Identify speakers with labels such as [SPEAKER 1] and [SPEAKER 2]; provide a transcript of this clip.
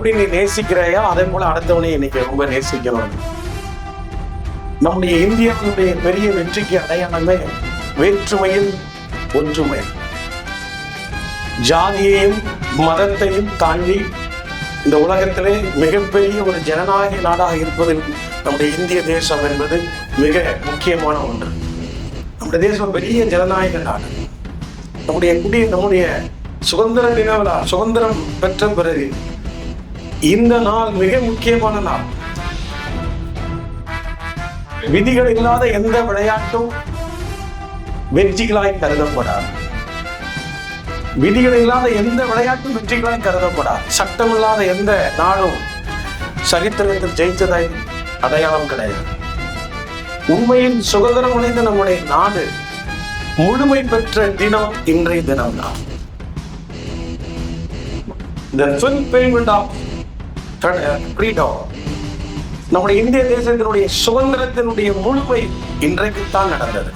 [SPEAKER 1] எப்படி நீ நேசிக்கிறையோ அதே போல அடுத்தவனையும் இன்னைக்கு ரொம்ப நேசிக்கணும். நம்முடைய இந்தியாவுடைய பெரிய வெற்றிக்கு அடையாளமே வேற்றுமையில் ஒற்றுமை. ஜாதியையும் மதத்தையும் தாண்டி இந்த உலகத்திலே மிகப்பெரிய ஒரு ஜனநாயக நாடாக இருப்பதில் நம்முடைய இந்திய தேசம் என்பது மிக முக்கியமான ஒன்று. நம்முடைய தேசம் பெரிய ஜனநாயக நாடு. நம்முடைய சுதந்திர தின விழா, சுதந்திரம் பெற்ற பிறகு இந்த நாள் மிக முக்கியமான நாள். விதிகள் இல்லாத எந்த விளையாட்டும் வெற்றிகளாய் கருதப்படாது. விதிகள் இல்லாத எந்த விளையாட்டும் வெற்றிகளாய் கருதப்படாது. சட்டம் இல்லாத எந்த நாளும் சரித்திரத்தில் ஜெயித்ததாய் அடையாளம் கிடையாது. உண்மையில் சுதந்திரம் அடைந்த நம்முடைய நாடு முழுமை பெற்ற தினம் இன்றைய தினம் தான். The fulfillment of freedom. நம்முடைய இந்திய தேசத்தினுடைய சுதந்திரத்தினுடைய முழுமை இன்றைக்குத்தான் நடந்தது.